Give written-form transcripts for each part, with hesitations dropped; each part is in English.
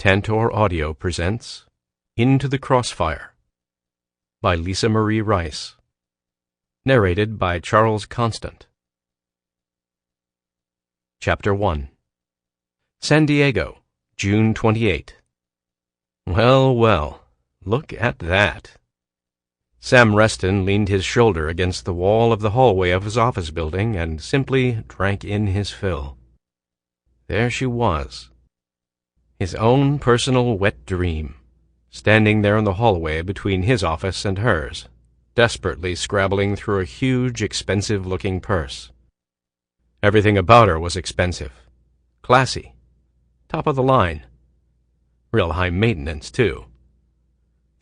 Tantor Audio presents Into the Crossfire by Lisa Marie Rice. Narrated by Charles Constant. Chapter 1. San Diego, June 28. Well, well, look at that. Sam Reston leaned his shoulder against the wall of the hallway of his office building and simply drank in his fill. There she was. His own personal wet dream, standing there in the hallway between his office and hers, desperately scrabbling through a huge, expensive-looking purse. Everything about her was expensive, classy, top of the line. Real high maintenance, too.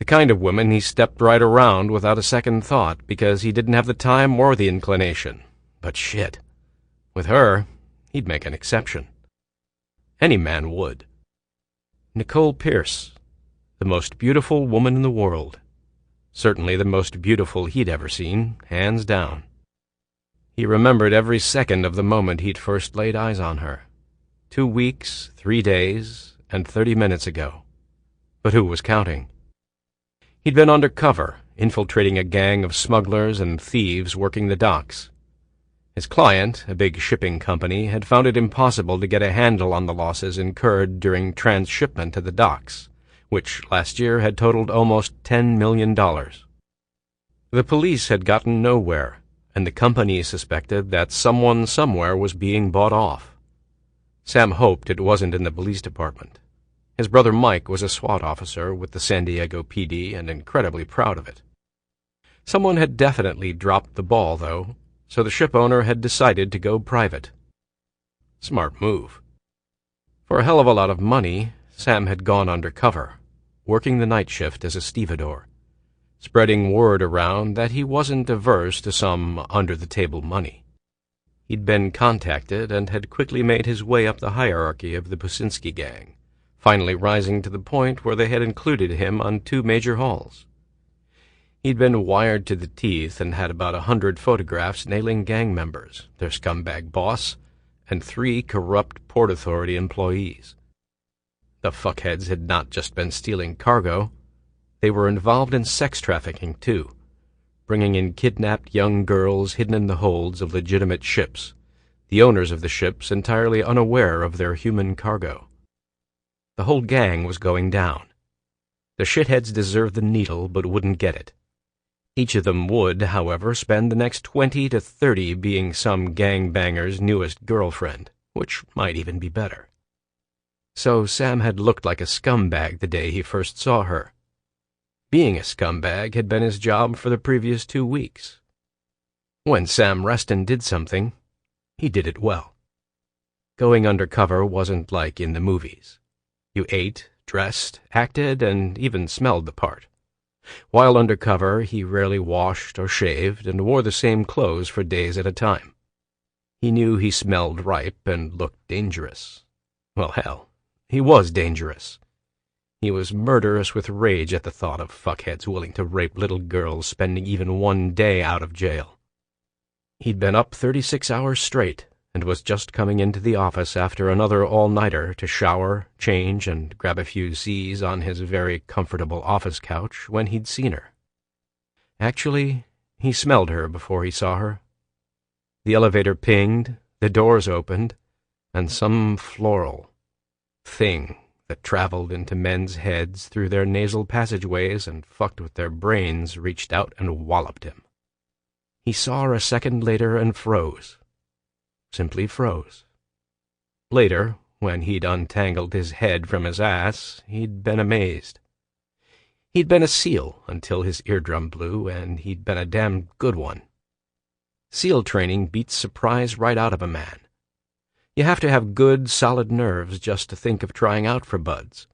The kind of woman he stepped right around without a second thought because he didn't have the time or the inclination. But shit, with her, he'd make an exception. Any man would. Nicole Pearce, the most beautiful woman in the world. Certainly the most beautiful he'd ever seen, hands down. He remembered every second of the moment he'd first laid eyes on her. 2 weeks, 3 days, and 30 minutes ago. But who was counting? He'd been undercover, infiltrating a gang of smugglers and thieves working the docks. His client, a big shipping company, had found it impossible to get a handle on the losses incurred during transshipment to the docks, which last year had totaled almost $10 million. The police had gotten nowhere, and the company suspected that someone somewhere was being bought off. Sam hoped it wasn't in the police department. His brother Mike was a SWAT officer with the San Diego PD and incredibly proud of it. Someone had definitely dropped the ball, though, so the ship owner had decided to go private. Smart move. For a hell of a lot of money, Sam had gone undercover, working the night shift as a stevedore, spreading word around that he wasn't averse to some under-the-table money. He'd been contacted and had quickly made his way up the hierarchy of the Pusinski gang, finally rising to the point where they had included him on 2 major hauls. He'd been wired to the teeth and had about 100 photographs nailing gang members, their scumbag boss, and 3 corrupt Port Authority employees. The fuckheads had not just been stealing cargo. They were involved in sex trafficking, too, bringing in kidnapped young girls hidden in the holds of legitimate ships, the owners of the ships entirely unaware of their human cargo. The whole gang was going down. The shitheads deserved the needle but wouldn't get it. Each of them would, however, spend the next 20 to 30 being some gangbanger's newest girlfriend, which might even be better. So Sam had looked like a scumbag the day he first saw her. Being a scumbag had been his job for the previous 2 weeks. When Sam Reston did something, he did it well. Going undercover wasn't like in the movies. You ate, dressed, acted, and even smelled the part. While undercover, he rarely washed or shaved and wore the same clothes for days at a time. He knew he smelled ripe and looked dangerous. Well, hell, he was dangerous. He was murderous with rage at the thought of fuckheads willing to rape little girls spending even 1 day out of jail. He'd been up 36 hours straight and was just coming into the office after another all-nighter to shower, change, and grab a few Z's on his very comfortable office couch when he'd seen her. Actually, he smelled her before he saw her. The elevator pinged, the doors opened, and some floral thing that traveled into men's heads through their nasal passageways and fucked with their brains reached out and walloped him. He saw her a second later and froze. Simply froze. Later, when he'd untangled his head from his ass, he'd been amazed. He'd been a SEAL until his eardrum blew, and he'd been a damn good one. SEAL training beats surprise right out of a man. You have to have good, solid nerves just to think of trying out for buds.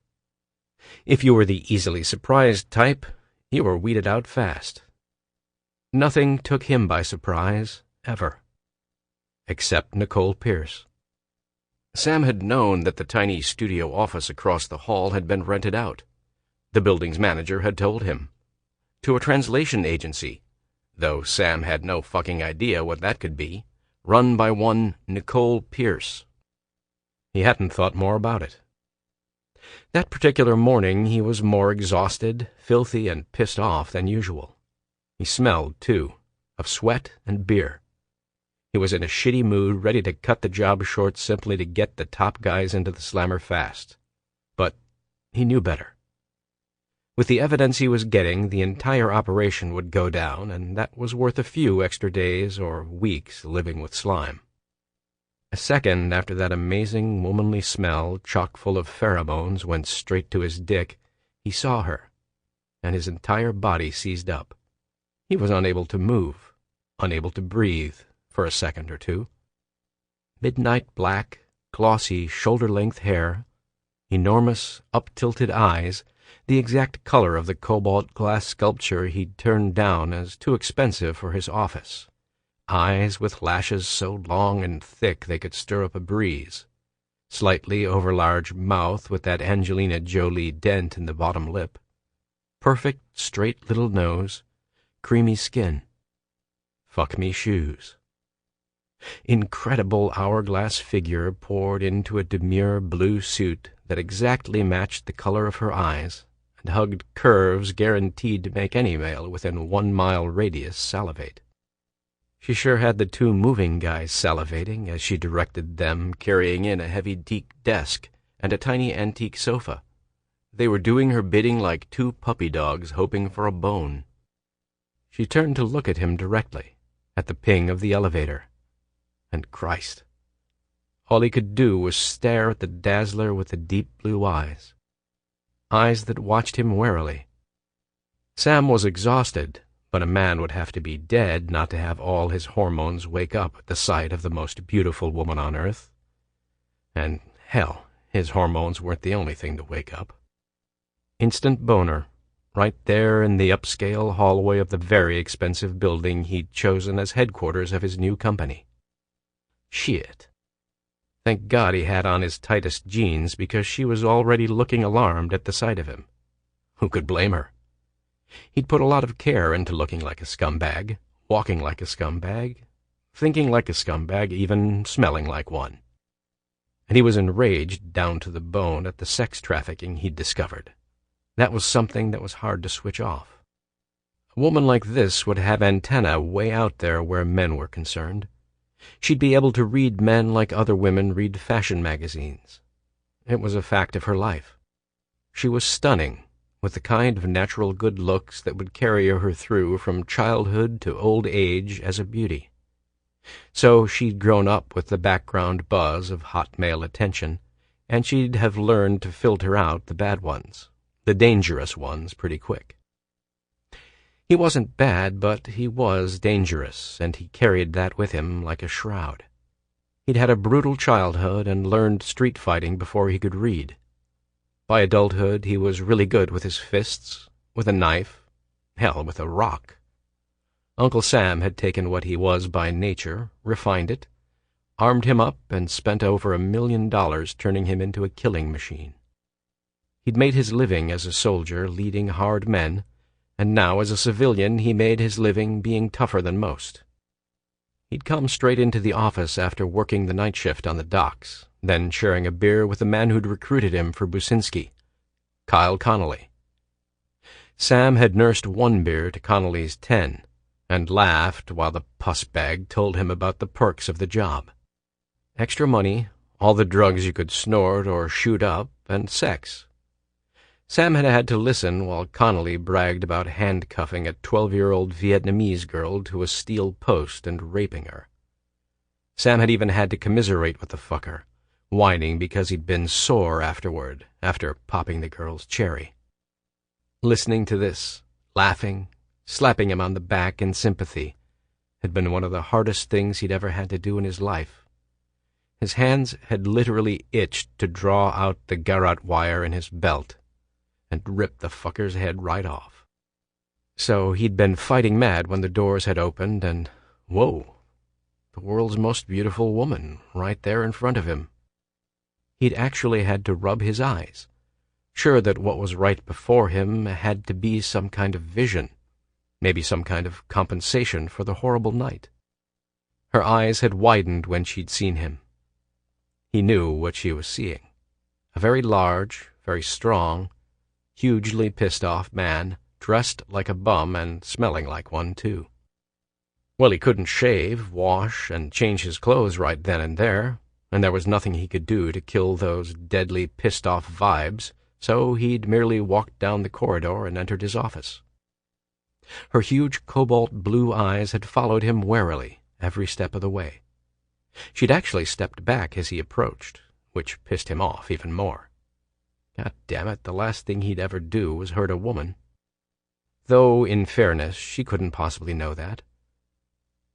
If you were the easily surprised type, you were weeded out fast. Nothing took him by surprise, ever. Except Nicole Pearce. Sam had known that the tiny studio office across the hall had been rented out. The building's manager had told him. To a translation agency, though Sam had no fucking idea what that could be, run by one Nicole Pearce. He hadn't thought more about it. That particular morning he was more exhausted, filthy, and pissed off than usual. He smelled, too, of sweat and beer. He was in a shitty mood, ready to cut the job short simply to get the top guys into the slammer fast. But he knew better. With the evidence he was getting, the entire operation would go down, and that was worth a few extra days or weeks living with slime. A second after that amazing womanly smell, chock full of pheromones, went straight to his dick, he saw her, and his entire body seized up. He was unable to move, unable to breathe, for a second or two. Midnight black, glossy, shoulder-length hair, enormous, up-tilted eyes, the exact color of the cobalt glass sculpture he'd turned down as too expensive for his office. Eyes with lashes so long and thick they could stir up a breeze. Slightly overlarge mouth with that Angelina Jolie dent in the bottom lip. Perfect, straight little nose. Creamy skin. Fuck me shoes. Incredible hourglass figure poured into a demure blue suit that exactly matched the color of her eyes and hugged curves guaranteed to make any male within 1 mile radius salivate. She sure had the two moving guys salivating as she directed them, carrying in a heavy teak desk and a tiny antique sofa. They were doing her bidding like two puppy dogs hoping for a bone. She turned to look at him directly, at the ping of the elevator. And Christ, all he could do was stare at the dazzler with the deep blue eyes. Eyes that watched him warily. Sam was exhausted, but a man would have to be dead not to have all his hormones wake up at the sight of the most beautiful woman on earth. And, hell, his hormones weren't the only thing to wake up. Instant boner, right there in the upscale hallway of the very expensive building he'd chosen as headquarters of his new company. Shit. Thank God he had on his tightest jeans, because she was already looking alarmed at the sight of him. Who could blame her? He'd put a lot of care into looking like a scumbag, walking like a scumbag, thinking like a scumbag, even smelling like one. And he was enraged down to the bone at the sex trafficking he'd discovered. That was something that was hard to switch off. A woman like this would have antennae way out there where men were concerned. She'd be able to read men like other women read fashion magazines. It was a fact of her life. She was stunning, with the kind of natural good looks that would carry her through from childhood to old age as a beauty. So she'd grown up with the background buzz of hot male attention, and she'd have learned to filter out the bad ones, the dangerous ones, pretty quick. He wasn't bad, but he was dangerous, and he carried that with him like a shroud. He'd had a brutal childhood and learned street fighting before he could read. By adulthood, he was really good with his fists, with a knife, hell, with a rock. Uncle Sam had taken what he was by nature, refined it, armed him up, and spent over $1 million turning him into a killing machine. He'd made his living as a soldier leading hard men, and now as a civilian he made his living being tougher than most. He'd come straight into the office after working the night shift on the docks, then sharing a beer with the man who'd recruited him for Businski, Kyle Connolly. Sam had nursed 1 beer to Connolly's 10, and laughed while the pussbag told him about the perks of the job. Extra money, all the drugs you could snort or shoot up, and sex. Sam had had to listen while Connolly bragged about handcuffing a 12-year-old Vietnamese girl to a steel post and raping her. Sam had even had to commiserate with the fucker, whining because he'd been sore afterward, after popping the girl's cherry. Listening to this, laughing, slapping him on the back in sympathy, had been one of the hardest things he'd ever had to do in his life. His hands had literally itched to draw out the garrote wire in his belt and rip the fucker's head right off. So he'd been fighting mad when the doors had opened, and, whoa, the world's most beautiful woman right there in front of him. He'd actually had to rub his eyes, sure that what was right before him had to be some kind of vision, maybe some kind of compensation for the horrible night. Her eyes had widened when she'd seen him. He knew what she was seeing. A very large, very strong, hugely pissed-off man, dressed like a bum and smelling like one, too. Well, he couldn't shave, wash, and change his clothes right then and there was nothing he could do to kill those deadly pissed-off vibes, so he'd merely walked down the corridor and entered his office. Her huge cobalt-blue eyes had followed him warily every step of the way. She'd actually stepped back as he approached, which pissed him off even more. God damn it, the last thing he'd ever do was hurt a woman. Though, in fairness, she couldn't possibly know that.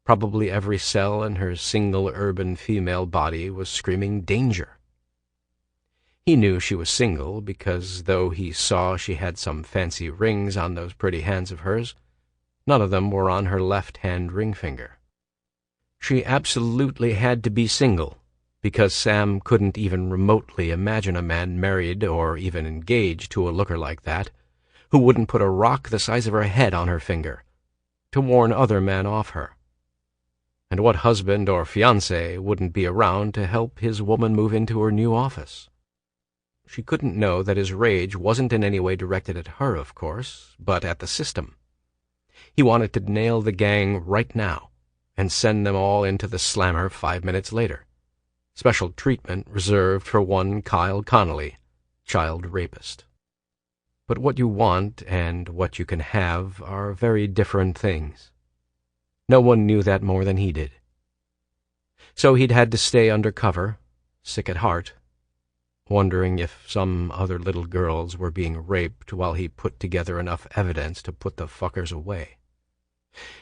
Probably every cell in her single urban female body was screaming danger. He knew she was single because, though he saw she had some fancy rings on those pretty hands of hers, none of them were on her left-hand ring finger. She absolutely had to be single, because Sam couldn't even remotely imagine a man married or even engaged to a looker like that, who wouldn't put a rock the size of her head on her finger, to warn other men off her. And what husband or fiancé wouldn't be around to help his woman move into her new office? She couldn't know that his rage wasn't in any way directed at her, of course, but at the system. He wanted to nail the gang right now and send them all into the slammer 5 minutes later. Special treatment reserved for one Kyle Connolly, child rapist. But what you want and what you can have are very different things. No one knew that more than he did. So he'd had to stay undercover, sick at heart, wondering if some other little girls were being raped while he put together enough evidence to put the fuckers away.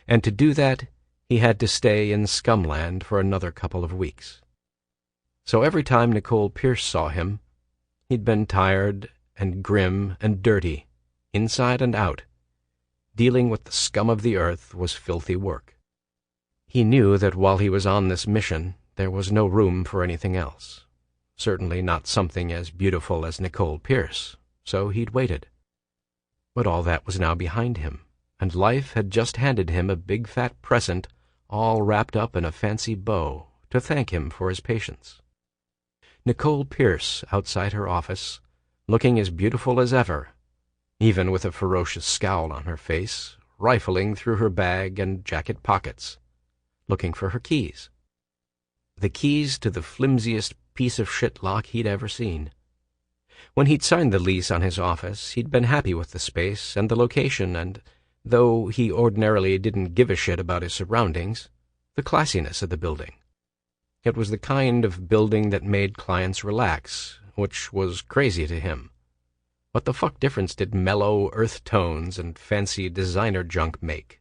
And to do that, he had to stay in Scumland for another couple of weeks. So every time Nicole Pearce saw him, he'd been tired and grim and dirty, inside and out. Dealing with the scum of the earth was filthy work. He knew that while he was on this mission, there was no room for anything else. Certainly not something as beautiful as Nicole Pearce, so he'd waited. But all that was now behind him, and life had just handed him a big fat present all wrapped up in a fancy bow to thank him for his patience. Nicole Pearce outside her office, looking as beautiful as ever, even with a ferocious scowl on her face, rifling through her bag and jacket pockets, looking for her keys. The keys to the flimsiest piece of shit lock he'd ever seen. When he'd signed the lease on his office, he'd been happy with the space and the location and, though he ordinarily didn't give a shit about his surroundings, the classiness of the building. It was the kind of building that made clients relax, which was crazy to him. What the fuck difference did mellow earth tones and fancy designer junk make?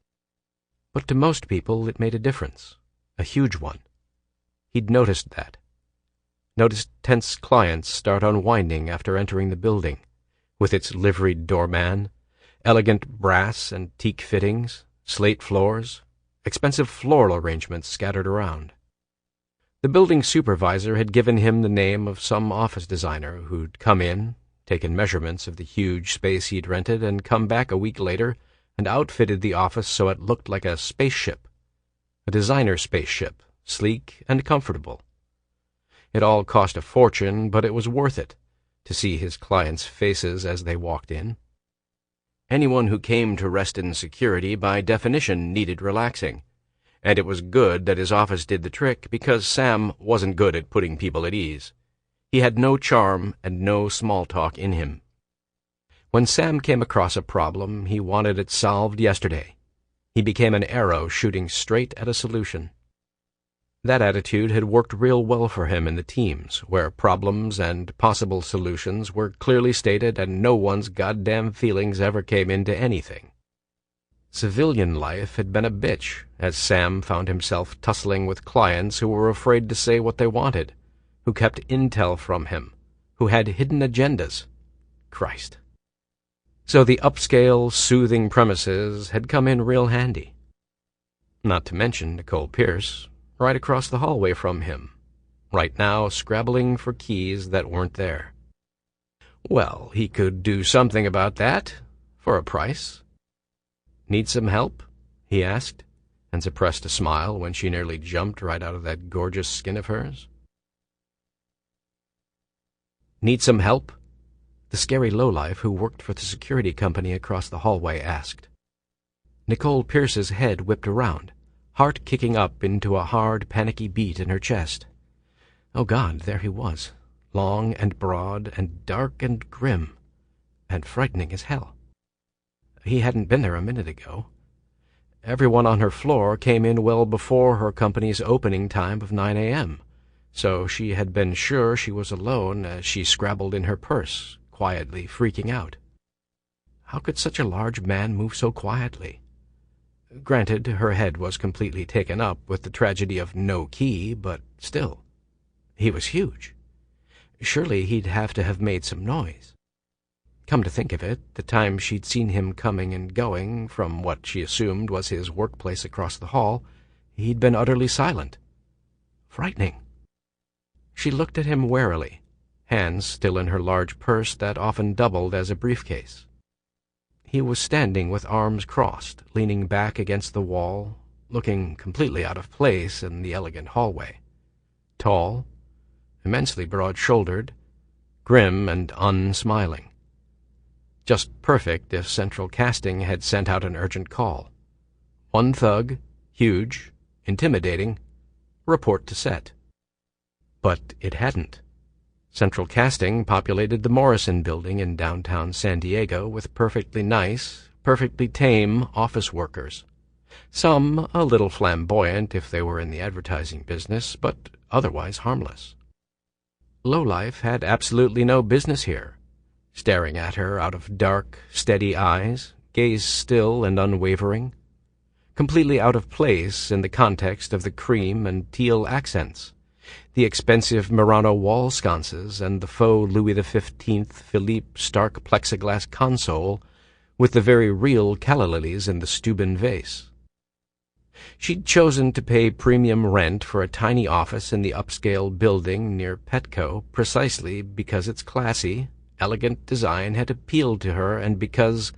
But to most people it made a difference, a huge one. He'd noticed that. Noticed tense clients start unwinding after entering the building, with its liveried doorman, elegant brass and teak fittings, slate floors, expensive floral arrangements scattered around. The building supervisor had given him the name of some office designer who'd come in, taken measurements of the huge space he'd rented, and come back a week later and outfitted the office so it looked like a spaceship. A designer spaceship, sleek and comfortable. It all cost a fortune, but it was worth it, to see his clients' faces as they walked in. Anyone who came to Reston Security by definition needed relaxing, and it was good that his office did the trick because Sam wasn't good at putting people at ease. He had no charm and no small talk in him. When Sam came across a problem, he wanted it solved yesterday. He became an arrow shooting straight at a solution. That attitude had worked real well for him in the teams, where problems and possible solutions were clearly stated and no one's goddamn feelings ever came into anything. Civilian life had been a bitch, as Sam found himself tussling with clients who were afraid to say what they wanted, who kept intel from him, who had hidden agendas. Christ. So the upscale, soothing premises had come in real handy. Not to mention Nicole Pearce, right across the hallway from him, right now scrabbling for keys that weren't there. Well, he could do something about that, for a price. "Need some help?" he asked, and suppressed a smile when she nearly jumped right out of that gorgeous skin of hers. "Need some help?" the scary lowlife who worked for the security company across the hallway asked. Nicole Pearce's head whipped around, heart kicking up into a hard, panicky beat in her chest. Oh God, there he was, long and broad and dark and grim, and frightening as hell. He hadn't been there a minute ago. Everyone on her floor came in well before her company's opening time of 9 a.m., so she had been sure she was alone as she scrabbled in her purse, quietly freaking out. How could such a large man move so quietly? Granted, her head was completely taken up with the tragedy of no key, but still, he was huge. Surely he'd have to have made some noise. Come to think of it, the time she'd seen him coming and going from what she assumed was his workplace across the hall, he'd been utterly silent. Frightening. She looked at him warily, hands still in her large purse that often doubled as a briefcase. He was standing with arms crossed, leaning back against the wall, looking completely out of place in the elegant hallway. Tall, immensely broad-shouldered, grim and unsmiling. Just perfect if central casting had sent out an urgent call. One thug, huge, intimidating, report to set. But it hadn't. Central casting populated the Morrison building in downtown San Diego with perfectly nice, perfectly tame office workers. Some a little flamboyant if they were in the advertising business, but otherwise harmless. Lowlife had absolutely no business here, staring at her out of dark, steady eyes, gaze still and unwavering, completely out of place in the context of the cream and teal accents, the expensive Murano wall sconces and the faux Louis XV Philippe Stark plexiglass console with the very real calla lilies in the Steuben vase. She'd chosen to pay premium rent for a tiny office in the upscale building near Petco precisely because its classy, elegant design had appealed to her and because,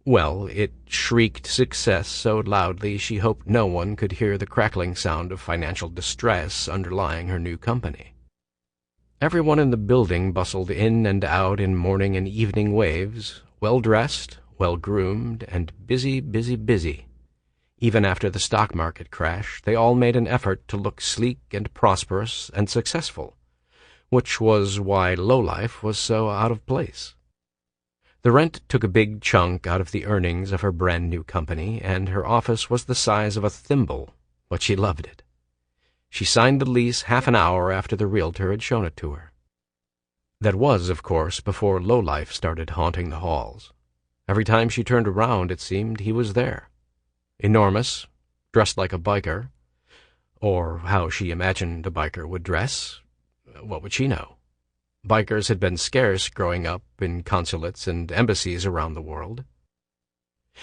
well, it shrieked success so loudly she hoped no one could hear the crackling sound of financial distress underlying her new company. Everyone in the building bustled in and out in morning and evening waves, well-dressed, well-groomed, and busy, busy, busy. Even after the stock market crash, they all made an effort to look sleek and prosperous and successful, which was why lowlife was so out of place. The rent took a big chunk out of the earnings of her brand-new company, and her office was the size of a thimble, but she loved it. She signed the lease half an hour after the realtor had shown it to her. That was, of course, before lowlife started haunting the halls. Every time she turned around, it seemed he was there. Enormous, dressed like a biker, or how she imagined a biker would dress. What would she know? Bikers had been scarce growing up in consulates and embassies around the world.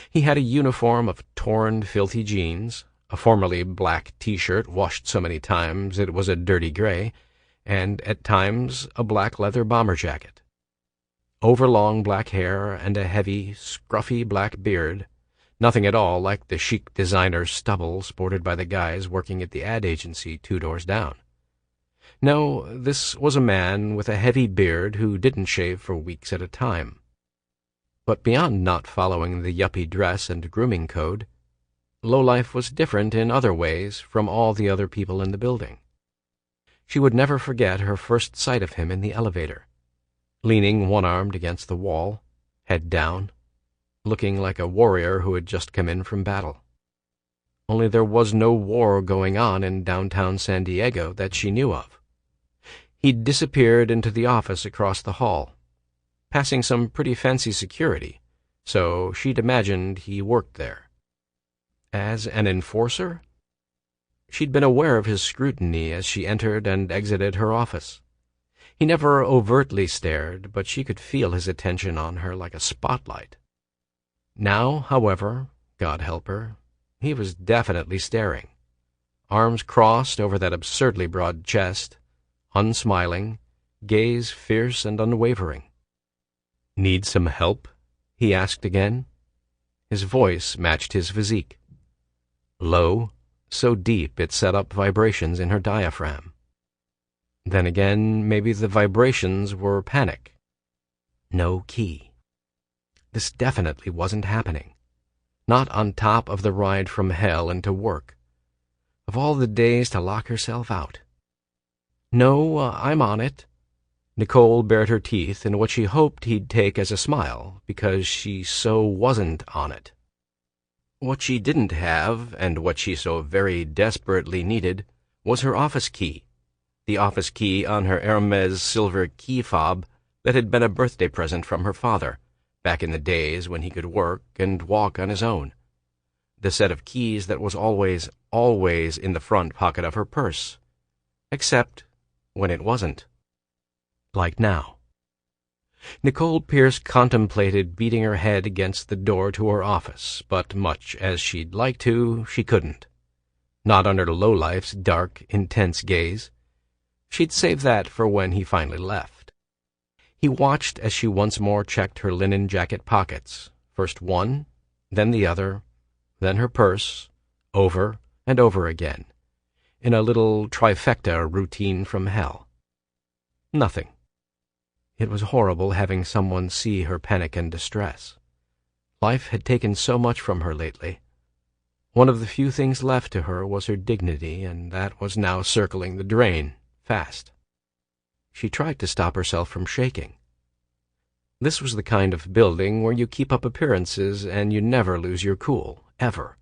He had a uniform of torn, filthy jeans, a formerly black T-shirt washed so many times it was a dirty gray, and at times a black leather bomber jacket. Overlong black hair and a heavy, scruffy black beard, nothing at all like the chic designer stubble sported by the guys working at the ad agency 2 doors down. No, this was a man with a heavy beard who didn't shave for weeks at a time. But beyond not following the yuppie dress and grooming code, lowlife was different in other ways from all the other people in the building. She would never forget her first sight of him in the elevator, leaning one-armed against the wall, head down, looking like a warrior who had just come in from battle. Only there was no war going on in downtown San Diego that she knew of. He'd disappeared into the office across the hall, passing some pretty fancy security, so she'd imagined he worked there. As an enforcer? She'd been aware of his scrutiny as she entered and exited her office. He never overtly stared, but she could feel his attention on her like a spotlight. Now, however, God help her, he was definitely staring, arms crossed over that absurdly broad chest, unsmiling, gaze fierce and unwavering. "Need some help?" he asked again. His voice matched his physique. Low, so deep it set up vibrations in her diaphragm. Then again, maybe the vibrations were panic. No key. This definitely wasn't happening. Not on top of the ride from hell into work. Of all the days to lock herself out. "No, I'm on it." Nicole bared her teeth in what she hoped he'd take as a smile, because she so wasn't on it. What she didn't have, and what she so very desperately needed, was her office key. The office key on her Hermes silver key fob that had been a birthday present from her father, back in the days when he could work and walk on his own. The set of keys that was always, always in the front pocket of her purse. Except when it wasn't. Like now. Nicole Pearce contemplated beating her head against the door to her office, but much as she'd like to, she couldn't. Not under Lowlife's dark, intense gaze. She'd save that for when he finally left. He watched as she once more checked her linen jacket pockets, first one, then the other, then her purse, over and over again, in a little trifecta routine from hell. Nothing. It was horrible having someone see her panic and distress. Life had taken so much from her lately. One of the few things left to her was her dignity, and that was now circling the drain, fast. She tried to stop herself from shaking. This was the kind of building where you keep up appearances and you never lose your cool, ever.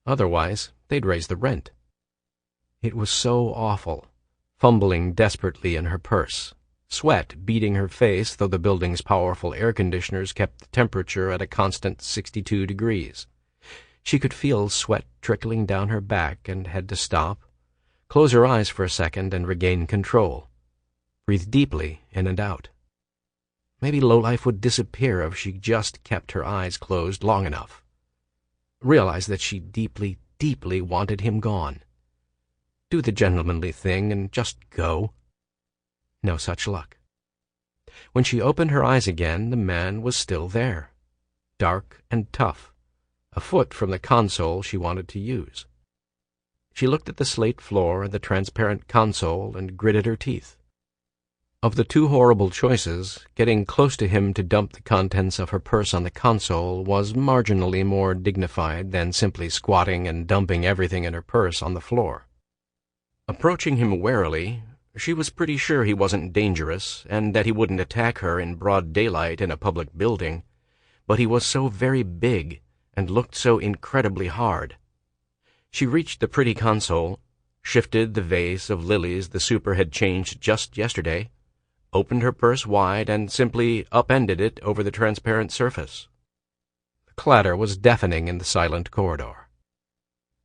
Otherwise, they'd raise the rent. It was so awful, fumbling desperately in her purse, sweat beading her face though the building's powerful air conditioners kept the temperature at a constant 62 degrees. She could feel sweat trickling down her back and had to stop, close her eyes for a second and regain control. Breathe deeply in and out. Maybe Lowlife would disappear if she just kept her eyes closed long enough. Realize that she deeply, deeply wanted him gone. Do the gentlemanly thing and just go. No such luck. When she opened her eyes again, the man was still there, dark and tough, a foot from the console she wanted to use. She looked at the slate floor and the transparent console and gritted her teeth. Of the two horrible choices, getting close to him to dump the contents of her purse on the console was marginally more dignified than simply squatting and dumping everything in her purse on the floor. Approaching him warily, she was pretty sure he wasn't dangerous and that he wouldn't attack her in broad daylight in a public building, but he was so very big and looked so incredibly hard. She reached the pretty console, shifted the vase of lilies the super had changed just yesterday, opened her purse wide and simply upended it over the transparent surface. The clatter was deafening in the silent corridor.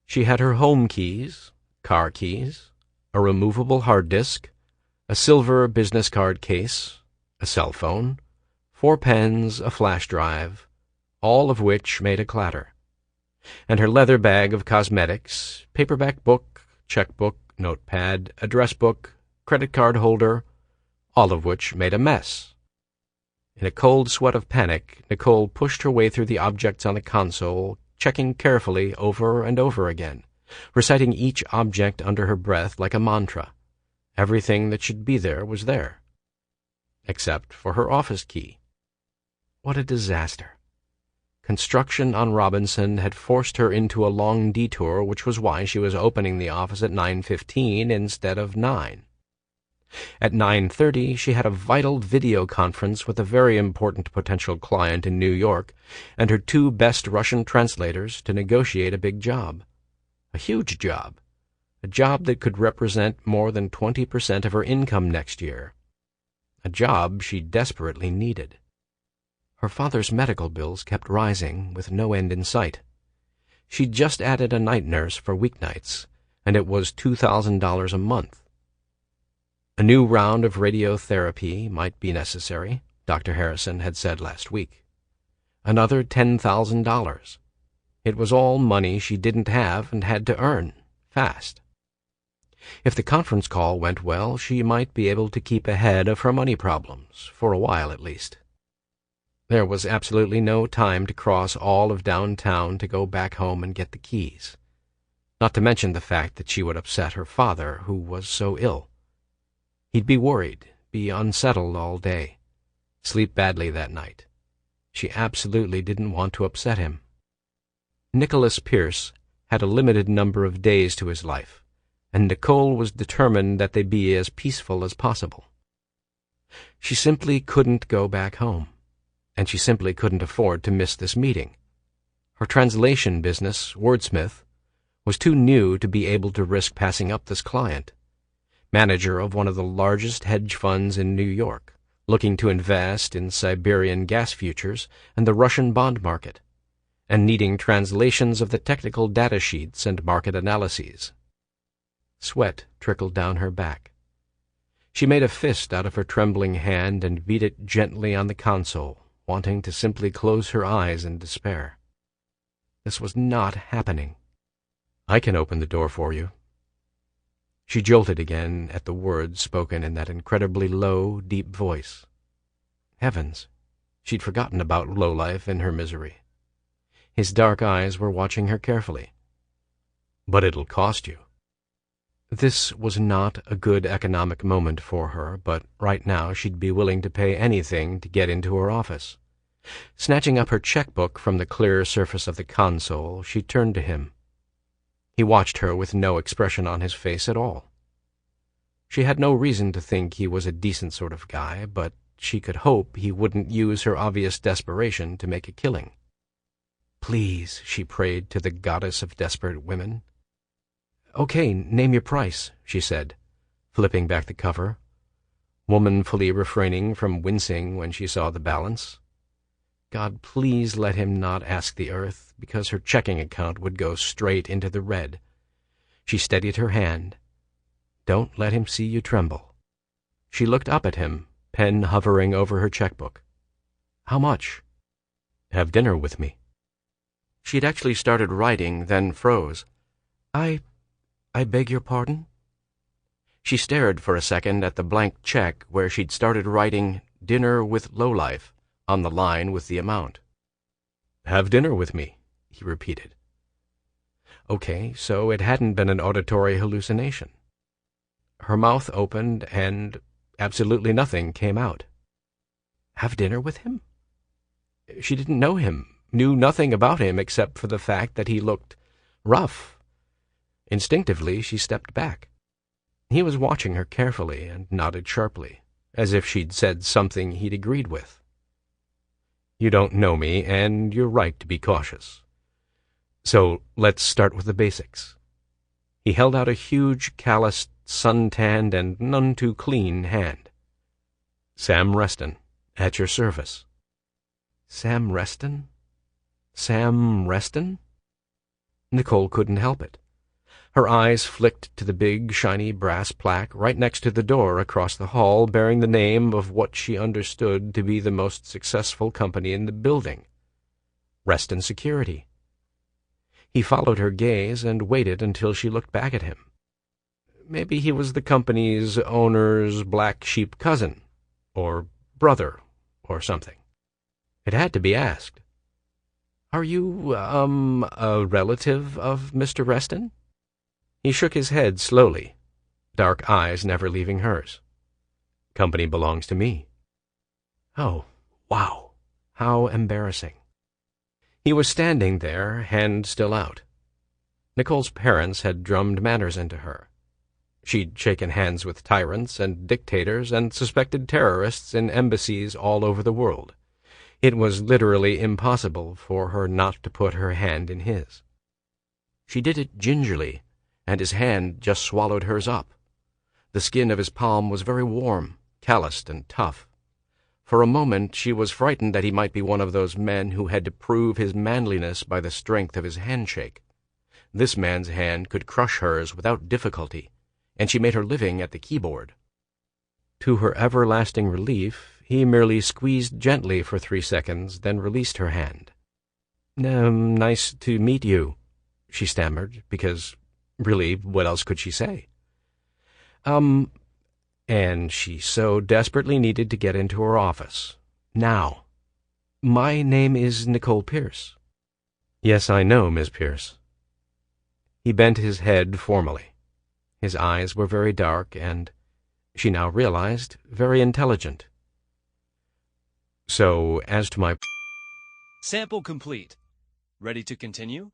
She had her home keys, car keys, a removable hard disk, a silver business card case, a cell phone, 4 pens, a flash drive, all of which made a clatter, and her leather bag of cosmetics, paperback book, checkbook, notepad, address book, credit card holder, all of which made a mess. In a cold sweat of panic, Nicole pushed her way through the objects on the console, checking carefully over and over again, reciting each object under her breath like a mantra. Everything that should be there was there. Except for her office key. What a disaster. Construction on Robinson had forced her into a long detour, which was why she was opening the office at 9:15 instead of 9. At 9:30, she had a vital video conference with a very important potential client in New York and her 2 best Russian translators to negotiate a big job. A huge job. A job that could represent more than 20% of her income next year. A job she desperately needed. Her father's medical bills kept rising, with no end in sight. She'd just added a night nurse for weeknights, and it was $2,000 a month. A new round of radiotherapy might be necessary, Dr. Harrison had said last week. Another $10,000. It was all money she didn't have and had to earn, fast. If the conference call went well, she might be able to keep ahead of her money problems, for a while at least. There was absolutely no time to cross all of downtown to go back home and get the keys, not to mention the fact that she would upset her father, who was so ill. He'd be worried, be unsettled all day. sleep badly that night. She absolutely didn't want to upset him. Nicole Pearce had a limited number of days to his life, and Nicole was determined that they be as peaceful as possible. She simply couldn't go back home, and she simply couldn't afford to miss this meeting. Her translation business, Wordsmith, was too new to be able to risk passing up this client, manager of one of the largest hedge funds in New York, looking to invest in Siberian gas futures and the Russian bond market, and needing translations of the technical data sheets and market analyses. Sweat trickled down her back. She made a fist out of her trembling hand and beat it gently on the console, wanting to simply close her eyes in despair. This was not happening. "I can open the door for you." She jolted again at the words spoken in that incredibly low, deep voice. Heavens, she'd forgotten about lowlife in her misery. His dark eyes were watching her carefully. "But it'll cost you." This was not a good economic moment for her, but right now she'd be willing to pay anything to get into her office. Snatching up her checkbook from the clear surface of the console, she turned to him. He watched her with no expression on his face at all. She had no reason to think he was a decent sort of guy, but she could hope he wouldn't use her obvious desperation to make a killing. "Please," she prayed to the goddess of desperate women. "Okay, name your price," she said, flipping back the cover, womanfully refraining from wincing when she saw the balance. God, please let him not ask the earth, because her checking account would go straight into the red. She steadied her hand. "Don't let him see you tremble." She looked up at him, pen hovering over her checkbook. "How much?" "Have dinner with me." She'd actually started writing, then froze. I beg your pardon?" She stared for a second at the blank check where she'd started writing "dinner with lowlife" on the line with the amount. "Have dinner with me," he repeated. Okay, so it hadn't been an auditory hallucination. Her mouth opened and absolutely nothing came out. Have dinner with him? She didn't know him, knew nothing about him except for the fact that he looked rough. Instinctively, she stepped back. He was watching her carefully and nodded sharply, as if she'd said something he'd agreed with. "You don't know me, and you're right to be cautious. So let's start with the basics." He held out a huge, calloused, sun-tanned, and none-too-clean hand. "Sam Reston, at your service." Sam Reston? Sam Reston? Nicole couldn't help it. Her eyes flicked to the big, shiny brass plaque right next to the door across the hall bearing the name of what she understood to be the most successful company in the building, Reston Security. He followed her gaze and waited until she looked back at him. Maybe he was the company's owner's black sheep cousin, or brother, or something. It had to be asked. "Are you, a relative of Mr. Reston?" He shook his head slowly, dark eyes never leaving hers. "Company belongs to me." Oh, wow, how embarrassing. He was standing there, hand still out. Nicole's parents had drummed manners into her. She'd shaken hands with tyrants and dictators and suspected terrorists in embassies all over the world. It was literally impossible for her not to put her hand in his. She did it gingerly, and his hand just swallowed hers up. The skin of his palm was very warm, calloused and tough. For a moment she was frightened that he might be one of those men who had to prove his manliness by the strength of his handshake. This man's hand could crush hers without difficulty, and she made her living at the keyboard. To her everlasting relief, he merely squeezed gently for 3 seconds, then released her hand. Nice to meet you," she stammered, because, really, what else could she say? And she so desperately needed to get into her office. Now. "My name is Nicole Pearce." "Yes, I know, Miss Pearce." He bent his head formally. His eyes were very dark and, she now realized, very intelligent. So, as to my... Sample complete. Ready to continue?